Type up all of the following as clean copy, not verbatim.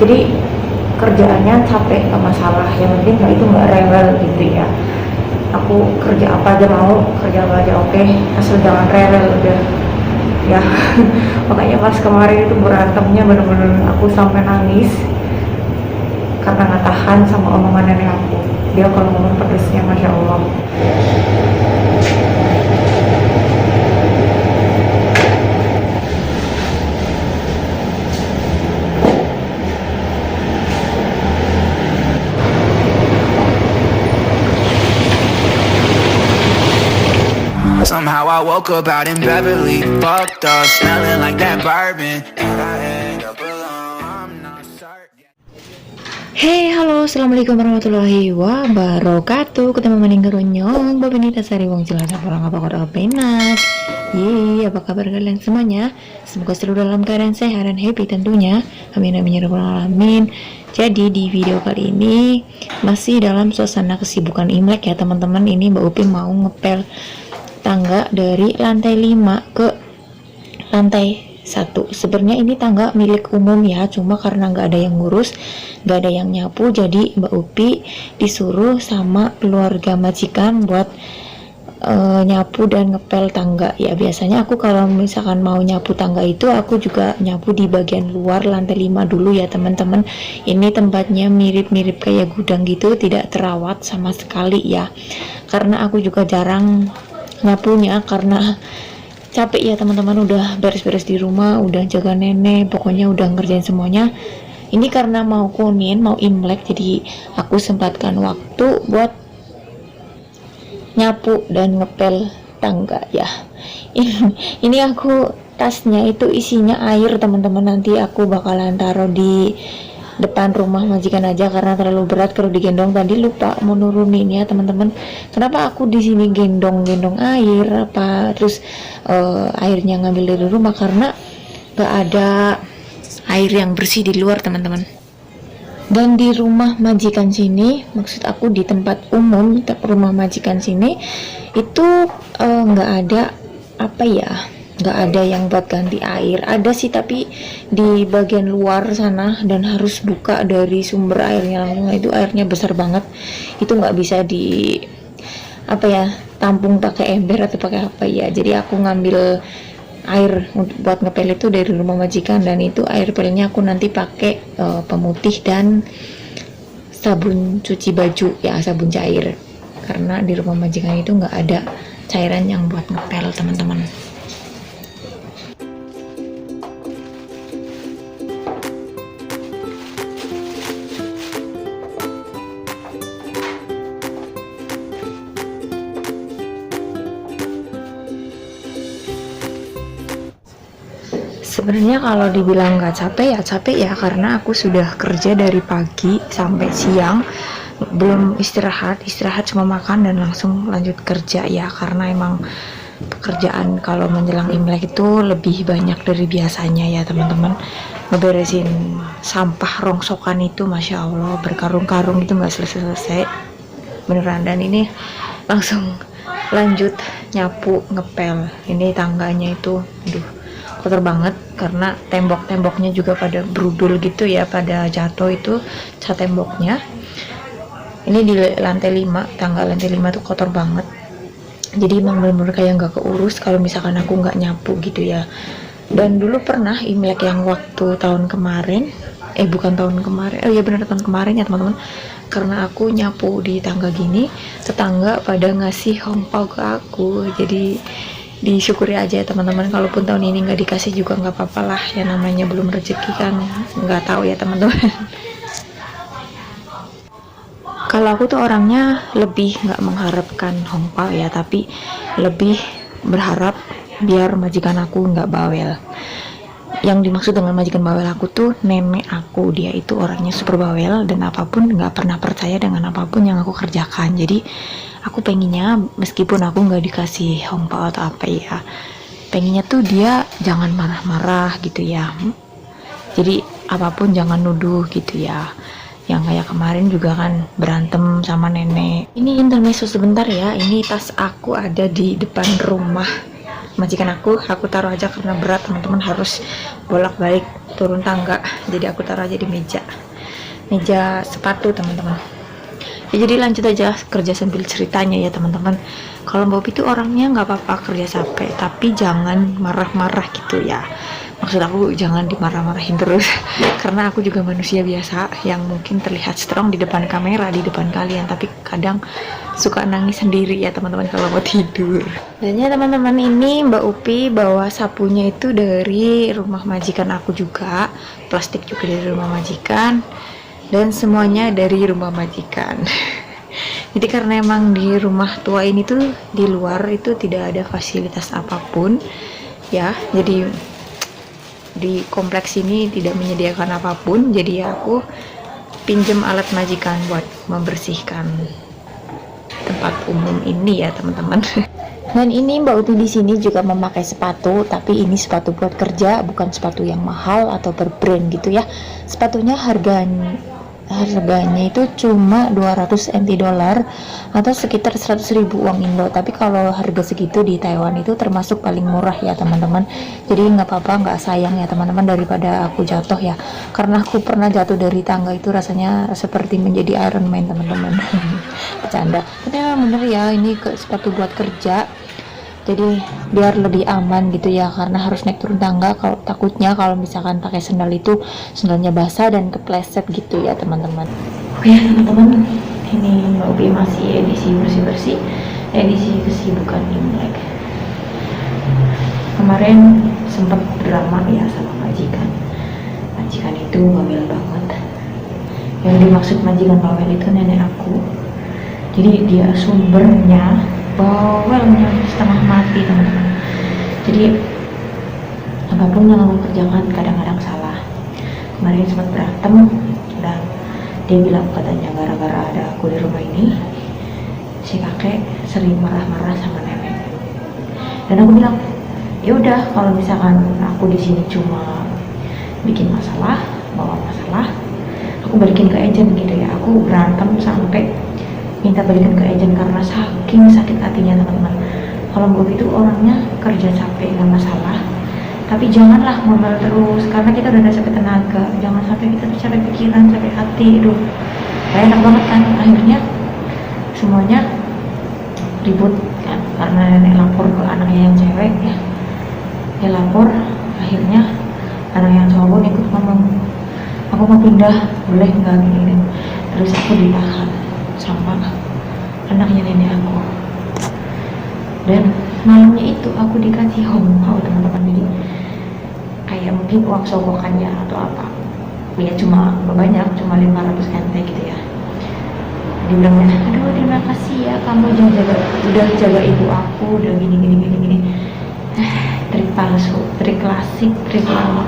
Jadi kerjaannya capek gak masalah, yang penting itu nggak rewel gitu ya. Aku kerja apa aja mau, kerja apa aja oke, asal jangan rewel udah ya. Makanya pas kemarin itu berantemnya bener-bener aku sampai nangis karena nggak tahan sama omongan nenek aku. Dia kalau ngomong pedesnya masya Allah. Somehow I woke up out in Beverly, fucked up, smelling like that bourbon. And I end up alone, I'm not certain. Hey, halo, assalamualaikum warahmatullahi wabarakatuh. Ketemu maning geronyong, Babinita Sari Wong Jelas orang apa kota penak. Yeay, apa kabar kalian semuanya? Semoga selalu dalam keadaan sehat dan happy tentunya. Amin amin ya rabbal alamin. Jadi di video kali ini masih dalam suasana kesibukan Imlek ya teman-teman. Ini Mbak Upi mau ngepel tangga dari lantai 5 ke lantai 1. Sebenarnya ini tangga milik umum ya, cuma karena nggak ada yang ngurus, nggak ada yang nyapu, jadi Mbak Upi disuruh sama keluarga majikan buat nyapu dan ngepel tangga ya. Biasanya aku kalau misalkan mau nyapu tangga itu aku juga nyapu di bagian luar lantai 5 dulu ya teman-teman. Ini tempatnya mirip-mirip kayak gudang gitu, tidak terawat sama sekali ya, karena aku juga jarang nyapunya karena capek ya teman-teman, udah beres-beres di rumah, udah jaga nenek, pokoknya udah ngerjain semuanya. Ini karena mau kunin, mau Imlek, jadi aku sempatkan waktu buat nyapu dan ngepel tangga ya. Ini aku tasnya itu isinya air teman-teman, nanti aku bakalan taruh di depan rumah majikan aja karena terlalu berat kalau digendong. Tadi lupa mau nurunin ya teman-teman. Kenapa aku di sini gendong air apa terus airnya ngambil dari rumah, karena gak ada air yang bersih di luar teman-teman. Dan di rumah majikan sini, maksud aku di tempat umum rumah majikan sini itu nggak ada apa ya, nggak ada yang buat ganti air. Ada sih tapi di bagian luar sana, dan harus buka dari sumber airnya langsung. Itu airnya besar banget, itu nggak bisa di apa ya, tampung pakai ember atau pakai apa ya. Jadi aku ngambil air buat ngepel itu dari rumah majikan, dan itu air pelnya aku nanti pakai pemutih dan sabun cuci baju ya, sabun cair, karena di rumah majikan itu nggak ada cairan yang buat ngepel teman-teman. Sebenarnya kalau dibilang nggak capek ya karena aku sudah kerja dari pagi sampai siang, belum istirahat cuma makan dan langsung lanjut kerja ya, karena emang pekerjaan kalau menjelang Imlek itu lebih banyak dari biasanya ya teman-teman. Ngeberesin sampah rongsokan itu masya Allah berkarung-karung itu nggak selesai beneran. Dan ini langsung lanjut nyapu ngepel. Ini tangganya itu aduh kotor banget karena tembok-temboknya juga pada brudul gitu ya, pada jatuh itu cat temboknya. Ini di lantai 5, tangga lantai 5 tuh kotor banget, jadi emang bener-bener kayak nggak keurus kalau misalkan aku nggak nyapu gitu ya. Dan dulu pernah Imlek yang waktu tahun kemarin, bukan tahun kemarin, ya bener tahun kemarin ya teman-teman, karena aku nyapu di tangga gini, tetangga pada ngasih hongpao ke aku. Jadi disyukuri aja ya teman-teman, kalaupun tahun ini nggak dikasih juga nggak apa-apa lah ya, namanya belum rezeki kan, nggak tahu ya teman-teman. Kalau aku tuh orangnya lebih nggak mengharapkan hongpao ya, tapi lebih berharap biar majikan aku nggak bawel. Yang dimaksud dengan majikan bawel aku tuh nenek aku, dia itu orangnya super bawel dan apapun nggak pernah percaya dengan apapun yang aku kerjakan. Jadi aku pengennya meskipun aku nggak dikasih hongpao atau apa ya, pengennya tuh dia jangan marah-marah gitu ya. Jadi apapun jangan nuduh gitu ya. Yang kayak kemarin juga kan berantem sama nenek. Ini intermezzo sebentar ya, ini tas aku ada di depan rumah majikan aku taruh aja karena berat teman-teman, harus bolak-balik turun tangga, jadi aku taruh aja di meja sepatu teman-teman. Ya, jadi lanjut aja kerja sambil ceritanya ya teman-teman. Kalau Mbak Upi itu orangnya nggak apa-apa kerja capek, tapi jangan marah-marah gitu ya. Maksud aku jangan dimarah-marahin terus karena aku juga manusia biasa yang mungkin terlihat strong di depan kamera, di depan kalian, tapi kadang suka nangis sendiri ya teman-teman kalau mau tidur. Dan ya teman-teman, ini Mbak Upi bawa sapunya itu dari rumah majikan aku juga, plastik juga dari rumah majikan, dan semuanya dari rumah majikan. Jadi karena emang di rumah tua ini tuh di luar itu tidak ada fasilitas apapun ya, jadi di kompleks ini tidak menyediakan apapun, jadi ya aku pinjem alat majikan buat membersihkan tempat umum ini ya teman-teman. Dan ini Mbak Uti di sini juga memakai sepatu, tapi ini sepatu buat kerja, bukan sepatu yang mahal atau berbrand gitu ya. Sepatunya harganya itu cuma 200 NT dolar atau sekitar 100.000 uang Indo, tapi kalau harga segitu di Taiwan itu termasuk paling murah ya teman-teman. Jadi nggak apa-apa, nggak sayang ya teman-teman daripada aku jatuh ya, karena aku pernah jatuh dari tangga itu rasanya seperti menjadi Iron Man teman-teman. Bercanda, tapi memang bener ya, ini sepatu buat kerja, jadi biar lebih aman gitu ya, karena harus naik turun tangga. Kalau takutnya kalau misalkan pakai sendal itu sendalnya basah dan kepleset gitu ya teman-teman. Oke teman-teman, ini Mbak Upi masih edisi bersih-bersih, edisi kesibukan Imlek. Kemarin sempat drama ya sama majikan itu bawel banget. Yang dimaksud majikan bawel itu nenek aku, jadi dia sumbernya bawelnya setengah mati teman-teman. Jadi apapun yang aku kerjakan kadang-kadang salah. Kemarin sempat berantem dan dia bilang katanya gara-gara ada aku di rumah ini si kakek sering marah-marah sama nenek. Dan aku bilang ya udah, kalau misalkan aku di sini cuma bikin masalah, bawa masalah, aku balikin ke agent gitu ya. Aku berantem sampai minta balikan ke agent karena saking sakit hatinya teman-teman. Kalau Mbak itu orangnya kerja capek nggak masalah, tapi janganlah ngomel terus karena kita udah capek tenaga, jangan sampai kita capek pikiran, capek hati. Aduh, gak enak banget kan. Akhirnya semuanya ribut kan karena nenek lapor ke anaknya yang cewek ya. Dia lapor, akhirnya anak yang cowok pun ikut ngomong, aku mau pindah, boleh nggak gini. Terus aku ditahan sama anaknya nenek aku, dan malamnya itu aku dikasih hongkau teman-teman. Jadi kayak mungkin uang sogokannya atau apa ya, cuma banyak, cuma 500 NT gitu ya. Dia bilangnya, aduh terima kasih ya, kamu udah jaga ibu aku, udah gini. Trik palsu, trik klasik, trik lama.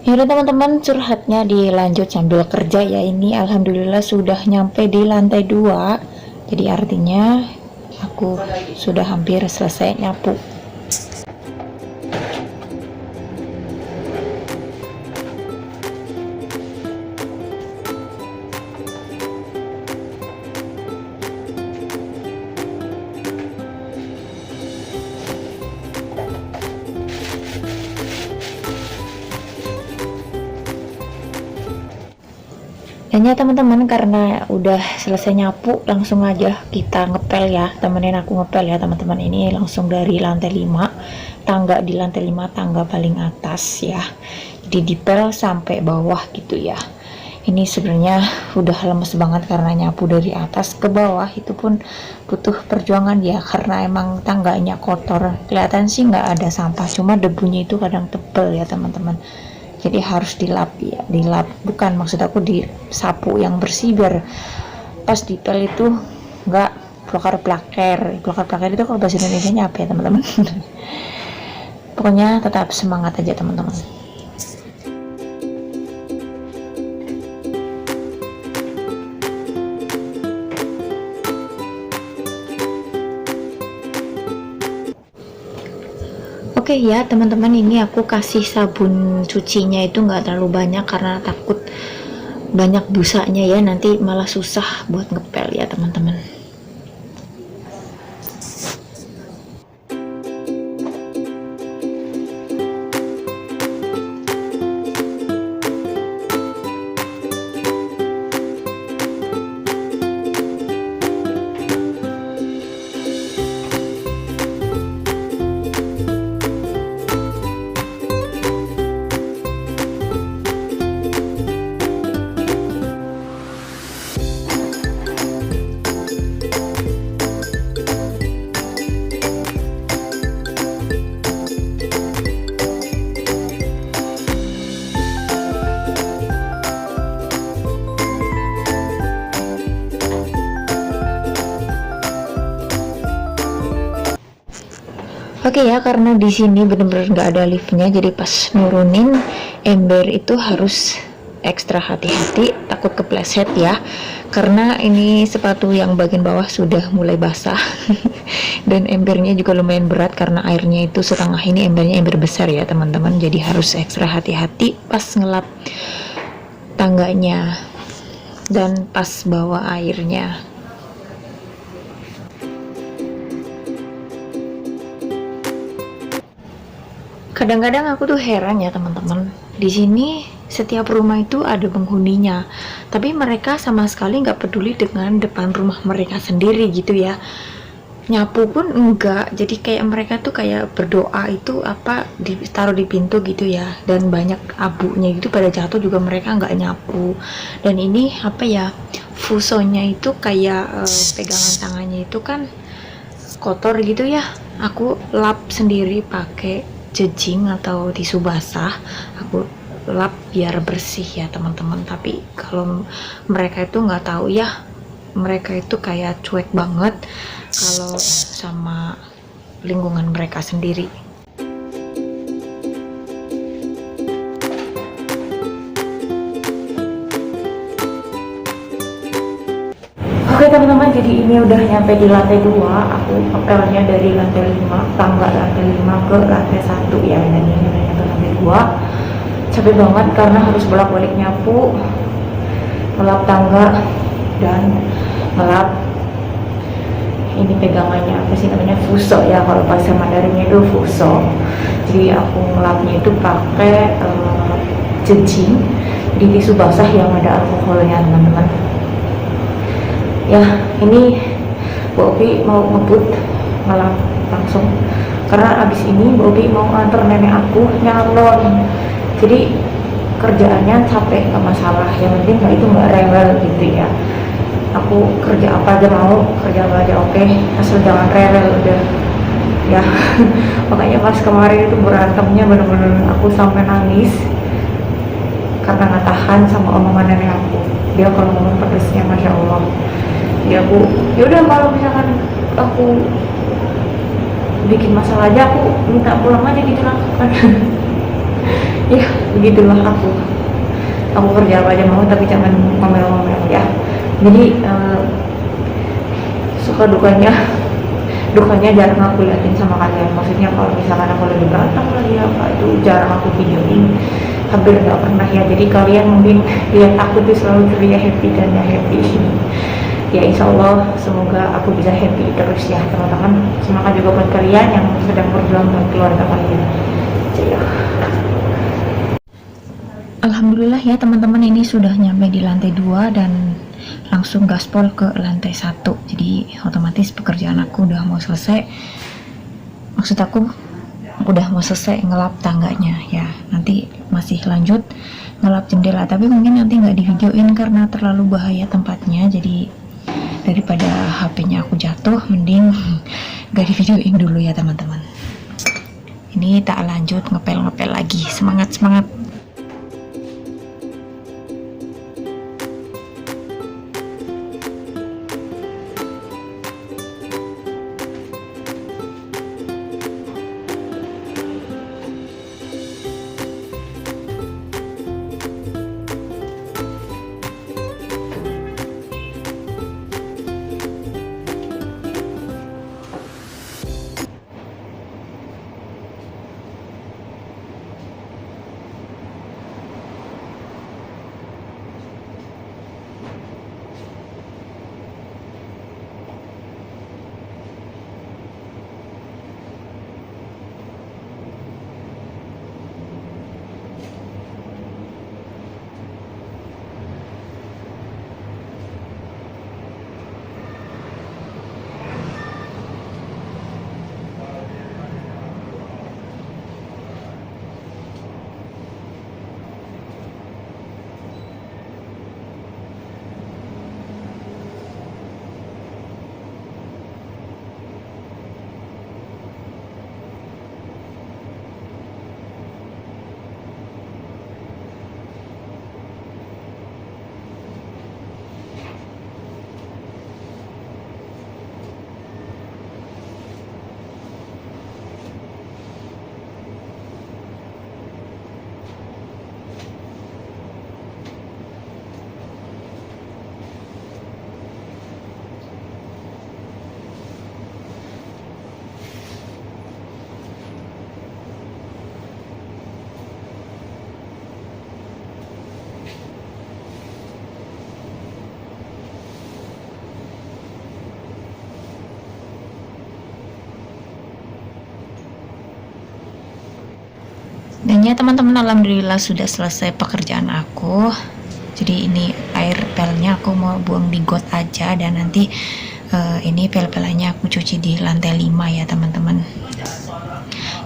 Yaudah teman-teman, curhatnya dilanjut sambil kerja ya. Ini alhamdulillah sudah nyampe di lantai 2, jadi artinya aku sudah hampir selesai nyapu. Dan ya teman-teman, karena udah selesai nyapu, langsung aja kita ngepel ya. Temenin aku ngepel ya teman-teman. Ini langsung dari lantai 5, tangga di lantai 5, tangga paling atas ya. Jadi dipel sampai bawah gitu ya. Ini sebenarnya udah lemes banget karena nyapu dari atas ke bawah itu pun butuh perjuangan ya, karena emang tangganya kotor. Kelihatan sih nggak ada sampah, cuma debunya itu kadang tebel ya teman-teman. Jadi harus dilap ya, bukan maksud aku disapu yang bersih biar pas dipel itu nggak plakar-plaker itu kalau bahasa Indonesia apa ya teman-teman. Pokoknya tetap semangat aja teman-teman. Oke ya teman-teman, ini aku kasih sabun cucinya itu nggak terlalu banyak karena takut banyak busanya ya, nanti malah susah buat ngepel ya teman-teman. Oke ya, karena di sini bener-bener nggak ada liftnya, jadi pas nurunin ember itu harus ekstra hati-hati, takut kepleset ya. Karena ini sepatu yang bagian bawah sudah mulai basah dan embernya juga lumayan berat karena airnya itu setengah, ini embernya ember besar ya teman-teman. Jadi harus ekstra hati-hati pas ngelap tangganya dan pas bawa airnya. Kadang-kadang aku tuh heran ya teman-teman, di sini setiap rumah itu ada penghuninya, tapi mereka sama sekali nggak peduli dengan depan rumah mereka sendiri gitu ya. Nyapu pun enggak, jadi kayak mereka tuh kayak berdoa itu apa ditaruh di pintu gitu ya, dan banyak abunya gitu pada jatuh juga mereka nggak nyapu. Dan ini apa ya, fusonya itu kayak pegangan tangannya itu kan kotor gitu ya, aku lap sendiri pakai jejing atau tisu basah, aku lap biar bersih ya teman-teman. Tapi kalau mereka itu nggak tahu ya, mereka itu kayak cuek banget kalau sama lingkungan mereka sendiri. Oke teman-teman, jadi ini udah nyampe di lantai 2. Aku apelnya dari lantai 5, tangga lantai 5 ke lantai 1 ya. Dan ini udah nyampe lantai 2. Capek banget karena harus bolak-balik nyapu, ngelap tangga, dan ngelap ini pegangannya, apa sih namanya, fuso ya, kalau bahasa Mandarinnya itu fuso. Jadi aku ngelapnya itu pakai jejing di tisu basah yang ada alkoholnya teman-teman. Ya, ini Bobi mau ngebut ngelap langsung karena abis ini Bobi mau antar nenek aku nyalon. Jadi kerjaannya capek gak masalah, yang penting itu nggak rewel gitu ya. Aku kerja apa aja mau, kerja apa aja oke, asal jangan rewel udah ya. Makanya pas kemarin itu berantemnya bener-bener aku sampai nangis karena nggak tahan sama omongan nenek aku. Dia kalau ngomong pedesnya masya Allah. Ya aku, yaudah kalau misalkan aku bikin masalah aja aku minta pulang aja gitu lah kan. Ya begitulah aku kerja apa aja mau tapi jangan ngomel-ngomel ya. Jadi suka dukanya jarang aku liatin sama kalian. Maksudnya kalau misalkan aku lagi berantem lagi apa itu jarang aku videoin, hampir nggak pernah ya. Jadi kalian mungkin lihat aku tuh selalu terlihat happy dan ya happy. Ya insya Allah semoga aku bisa happy terus ya teman-teman. Semangat juga buat kalian yang sedang berjuang buat keluarga kalian. Ya. Alhamdulillah ya teman-teman, ini sudah nyampe di lantai 2 dan langsung gaspol ke lantai 1. Jadi otomatis pekerjaan aku udah mau selesai. Maksud aku udah mau selesai ngelap tangganya ya. Nanti masih lanjut ngelap jendela, tapi mungkin nanti nggak di videoin karena terlalu bahaya tempatnya. Jadi daripada HP-nya aku jatuh, mending gak di videoin dulu ya teman-teman. Ini tak lanjut ngepel-ngepel lagi. Semangat. Ya teman-teman, alhamdulillah sudah selesai pekerjaan aku. Jadi ini air pelnya aku mau buang di got aja, dan nanti ini pel-pelannya aku cuci di lantai 5 ya teman-teman.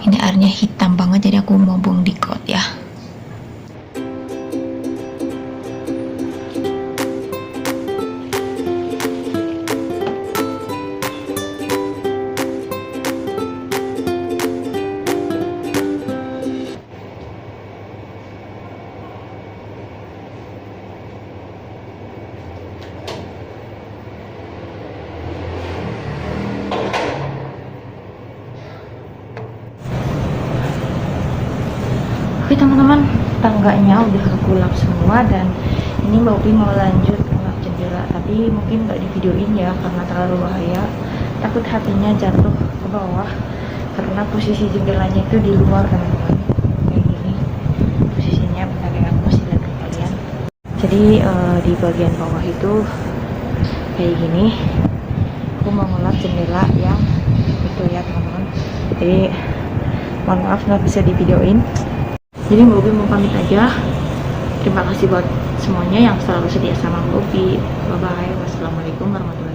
Ini airnya hitam banget, jadi aku mau buang di got ya. Oke teman-teman, tangganya udah aku lap semua, dan ini Mbak Upi mau lanjut ngelap jendela, tapi mungkin nggak di videoin ya karena terlalu bahaya. Takut hatinya jatuh ke bawah karena posisi jendelanya itu di luar teman-teman, kayak gini posisinya. Bentar ya, aku masih lihat ke kalian. Jadi di bagian bawah itu kayak gini. Aku mau ngelap jendela yang itu ya teman-teman, jadi mohon maaf nggak bisa di videoin. Jadi Mbak Upi mau pamit aja. Terima kasih buat semuanya yang selalu setia sama Mbak Upi. Bye bye. Wassalamualaikum warahmatullahi wabarakatuh.